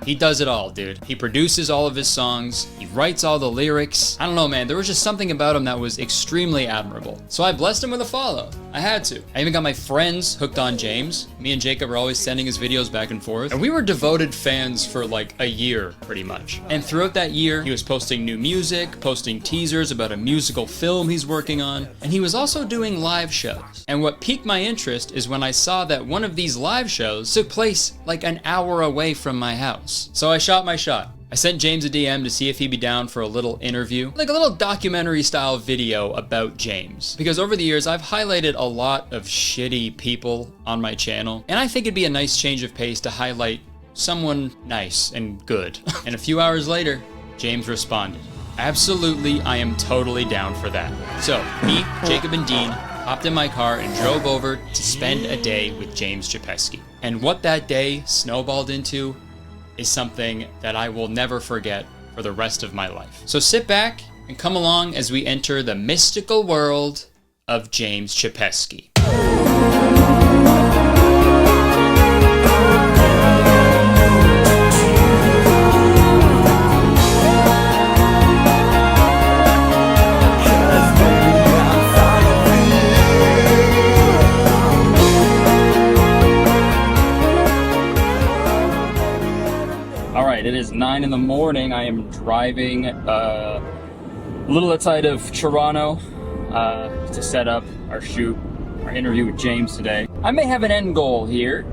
He does it all, dude. He produces all of his songs. He writes all the lyrics. I don't know, man. There was just something about him that was extremely admirable. So I blessed him with a follow. I had to. I even got my friends hooked on James. Me and Jacob were always sending his videos back and forth. And we were devoted fans for like a year, pretty much. And throughout that year, he was posting new music, posting teasers about a musical film he's working on. And he was also doing live shows. And what piqued my interest is when I saw that one of these live shows took place like an hour away from my house. So I shot my shot. I sent James a DM to see if he'd be down for a little interview, like a little documentary style video about James. Because over the years, I've highlighted a lot of shitty people on my channel, and I think it'd be a nice change of pace to highlight someone nice and good. And a few hours later, James responded. Absolutely, I am totally down for that. So, me, Jacob, and Dean hopped in my car and drove over to spend a day with James Chapesky. And what that day snowballed into is something that I will never forget for the rest of my life. So sit back and come along as we enter the mystical world of James Chapesky. It is 9 in the morning. I am driving a little outside of Toronto to set up our interview with James today. I may have an end goal here.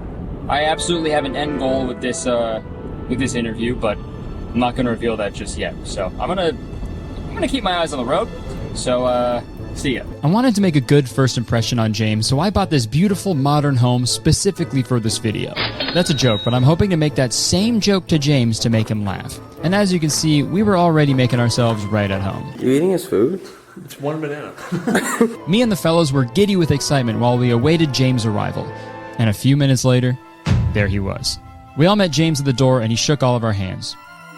I absolutely have an end goal with this interview, but I'm not going to reveal that just yet. So I'm gonna keep my eyes on the road. So see ya. I wanted to make a good first impression on James, so I bought this beautiful modern home specifically for this video. That's a joke, but I'm hoping to make that same joke to James to make him laugh. And as you can see, we were already making ourselves right at home. You eating his food? It's one banana. Me and the fellows were giddy with excitement while we awaited James' arrival. And a few minutes later, there he was. We all met James at the door and he shook all of our hands.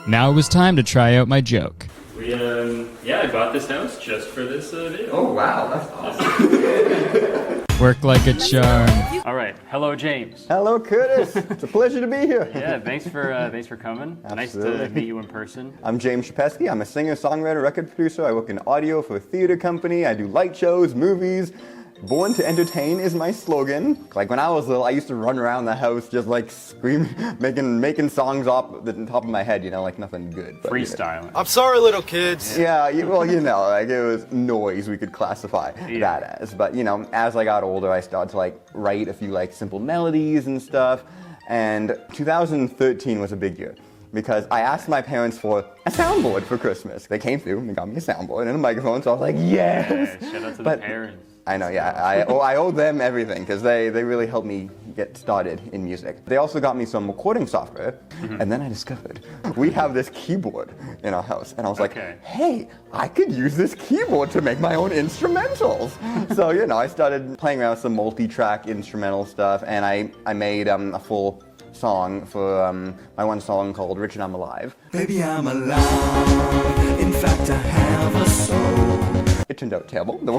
Now it was time to try out my joke. I bought this house just for this video. Oh wow, that's awesome. Work like a charm. All right, hello James. Hello Curtis, it's a pleasure to be here. Yeah, thanks for coming. Absolutely. Nice to meet you in person. I'm James Chapesky. I'm a singer, songwriter, record producer. I work in audio for a theater company. I do light shows, movies. Born to entertain is my slogan. Like when I was little, I used to run around the house just like screaming, making songs off the top of my head, you know, like nothing good. But, Freestyling. I'm sorry, little kids. Yeah, well, you know, like it was noise we could classify that as. But, you know, as I got older, I started to like write a few like simple melodies and stuff. And 2013 was a big year because I asked my parents for a soundboard for Christmas. They came through and got me a soundboard and a microphone, so I was like, yes! Yeah, shout out to the parents. I know, yeah. I owe them everything because they really helped me get started in music. They also got me some recording software, and then I discovered we have this keyboard in our house, and I was like, hey, I could use this keyboard to make my own instrumentals. So, you know, I started playing around with some multi-track instrumental stuff, and I made a full song for my one song called Rich and I'm Alive. Baby, I'm alive. In fact, I have a soul. It turned out terrible. The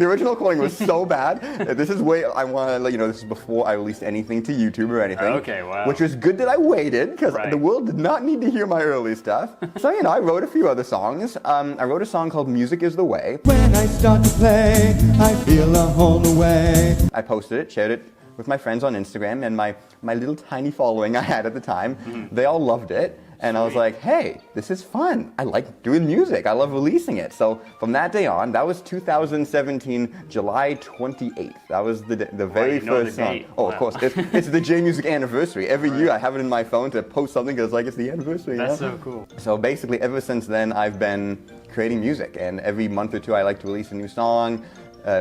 original recording was so bad. This is I want to let you know, this is before I released anything to YouTube or anything. Okay, wow. Which was good that I waited, because the world did not need to hear my early stuff. So, you know, I wrote a few other songs. I wrote a song called Music is the Way. When I start to play, I feel a whole new way. I posted it, shared it with my friends on Instagram, and my little tiny following I had at the time, they all loved it. And I was like, hey, this is fun. I like doing music. I love releasing it. So from that day on, that was 2017, July 28th. That was the very first song. Oh, of course. It's the J Music anniversary. Every year I have it in my phone to post something because like it's the anniversary. That's so cool. So basically ever since then, I've been creating music. And every month or two, I like to release a new song,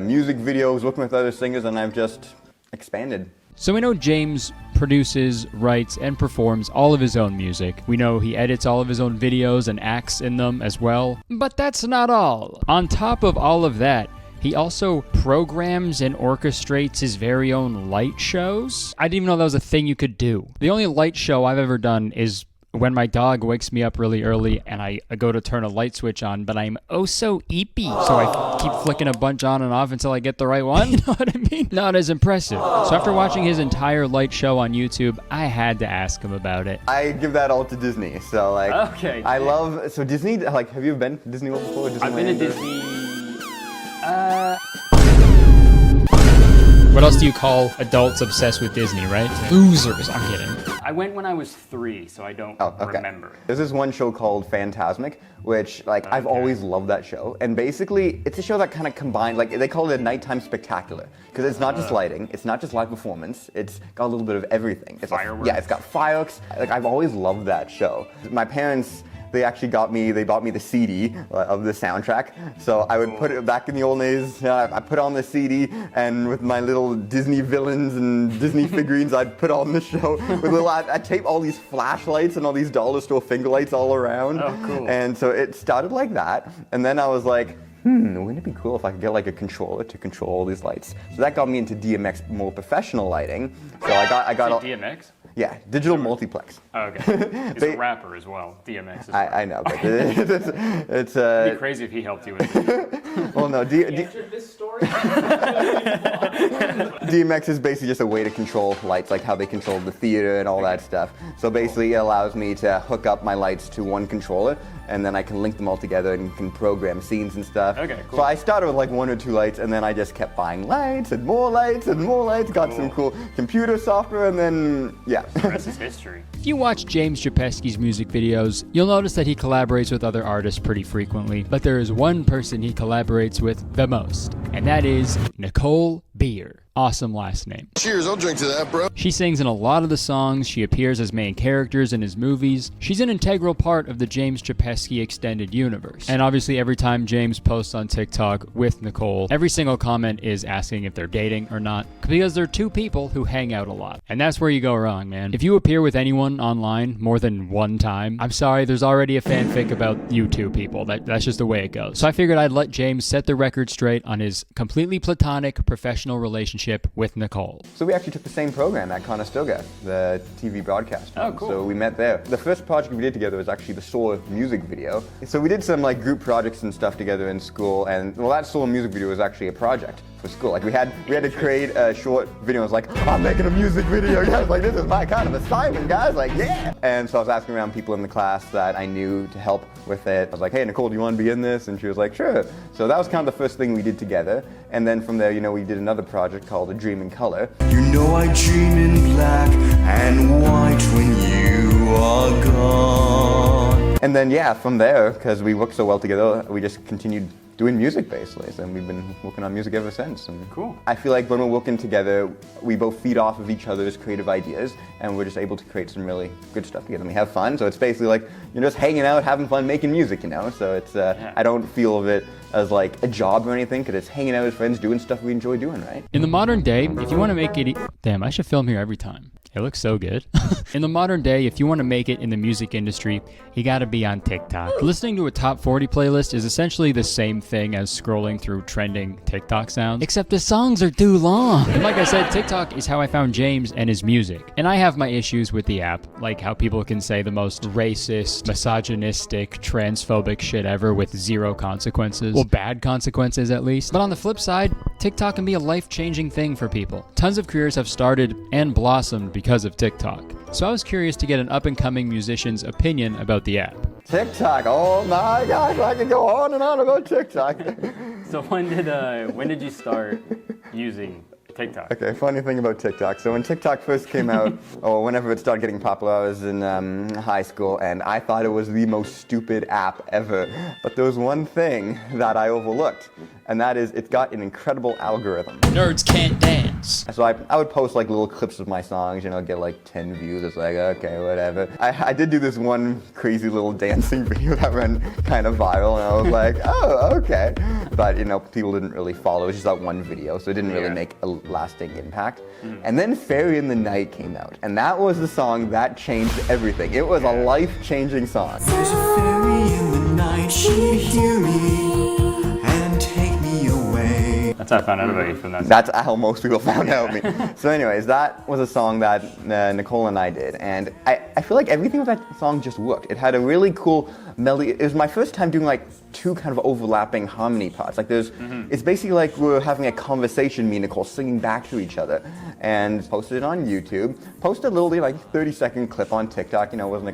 music videos, working with other singers, and I've just expanded. So we know James produces, writes, and performs all of his own music. We know he edits all of his own videos and acts in them as well. But that's not all. On top of all of that, he also programs and orchestrates his very own light shows. I didn't even know that was a thing you could do. The only light show I've ever done is when my dog wakes me up really early and I go to turn a light switch on, but I'm oh so eepy. So I keep flicking a bunch on and off until I get the right one. You know what I mean? Not as impressive. So after watching his entire light show on YouTube, I had to ask him about it. I give that all to Disney. So like, Okay. I love, so Disney, like, have you been to Disney World before? I've been to Disney. What else do you call adults obsessed with Disney, right? Losers. I'm kidding. I went when I was 3, so I don't remember. There's this one show called Phantasmic, which like I've always loved that show. And basically, it's a show that kind of combined, like they call it a nighttime spectacular, because it's not just lighting, it's not just live performance, it's got a little bit of everything. It's fireworks. Yeah, it's got fireworks. Like I've always loved that show. My parents, they actually bought me the CD of the soundtrack. So I would put it back in the old days. I put on the CD, and with my little Disney villains and Disney figurines, I'd put on the show. I'd tape all these flashlights and all these dollar store finger lights all around. Oh, cool. And so it started like that. And then I was like, wouldn't it be cool if I could get like a controller to control all these lights? So that got me into DMX, more professional lighting. So I got DMX? Yeah, digital multiplex. Oh, okay. He's a rapper as well. DMX is I know, but it's It'd be crazy if he helped you with it. well, no, This story. DMX is basically just a way to control lights, like how they control the theater and all that stuff. So basically, it allows me to hook up my lights to one controller, and then I can link them all together and can program scenes and stuff. Okay, cool. So I started with like 1 or 2 lights, and then I just kept buying lights and more lights and more lights. Got some cool computer software, and then yeah. The rest is history. If you watch James Chapesky's music videos, you'll notice that he collaborates with other artists pretty frequently, but there is one person he collaborates with the most, and that is Nicole. Awesome last name. Cheers, I'll drink to that, bro. She sings in a lot of the songs, she appears as main characters in his movies. She's an integral part of the James Chapesky extended universe. And obviously every time James posts on TikTok with Nicole, every single comment is asking if they're dating or not, because they're two people who hang out a lot. And that's where you go wrong, man. If you appear with anyone online more than one time, I'm sorry, there's already a fanfic about you two people. That's just the way it goes. So I figured I'd let James set the record straight on his completely platonic professional relationship with Nicole. So we actually took the same program at Conestoga, the TV broadcast. Oh, cool. So we met there. The first project we did together was actually the Soul music video. So we did some like group projects and stuff together in school, and well, that Soul music video was actually a project for school. Like we had to create a short video. I was like, I'm making a music video, guys. Like this is my kind of assignment, guys. Like yeah. And so I was asking around people in the class that I knew to help with it. I was like, hey Nicole, do you want to be in this? And she was like, sure. So that was kind of the first thing we did together. And then from there, we did another project called A Dream in Color. You know I dream in black and white when you are gone. And then yeah, from there, because we worked so well together, we just continued doing music basically, and we've been working on music ever since. And cool. I feel like when we're working together, we both feed off of each other's creative ideas, and we're just able to create some really good stuff together. And we have fun, so it's basically like you're just hanging out, having fun, making music, So it's I don't feel of it as like a job or anything, because it's hanging out with friends, doing stuff we enjoy doing, right? In the modern day, if you want to make it, damn, I should film here every time. It looks so good. In the modern day, if you want to make it in the music industry, you gotta be on TikTok. Listening to a top 40 playlist is essentially the same thing as scrolling through trending TikTok sounds, except the songs are too long. And like I said, TikTok is how I found James and his music. And I have my issues with the app, like how people can say the most racist, misogynistic, transphobic shit ever with zero consequences. Well, bad consequences at least. But on the flip side, TikTok can be a life-changing thing for people. Tons of careers have started and blossomed because of TikTok. So I was curious to get an up-and-coming musician's opinion about the app. TikTok, oh my gosh, I could go on and on about TikTok. So when did you start using TikTok? Okay, funny thing about TikTok. So when TikTok first came out, or whenever it started getting popular, I was in high school, and I thought it was the most stupid app ever. But there was one thing that I overlooked, and that is it's got an incredible algorithm. Nerds can't dance. So I would post like little clips of my songs, get like 10 views. It's like, okay, whatever. I did do this one crazy little dancing video that went kind of viral, and I was like, oh, okay. But people didn't really follow. It was just that one video, so it didn't really make a lasting impact. And then Fairy in the Night came out, and that was the song that changed everything. It was a life-changing song. There's a fairy in the night, she hear me and take me away. That's how I found out about you from that. That's how most people found out me. So anyways, that was a song that Nicole and I did, and I feel like everything with that song just worked. It had a really cool melody. It was my first time doing like two kind of overlapping harmony parts. Like it's basically like we're having a conversation, me and Nicole singing back to each other, and posted it on YouTube. Posted a little like 30-second clip on TikTok. You know, wasn't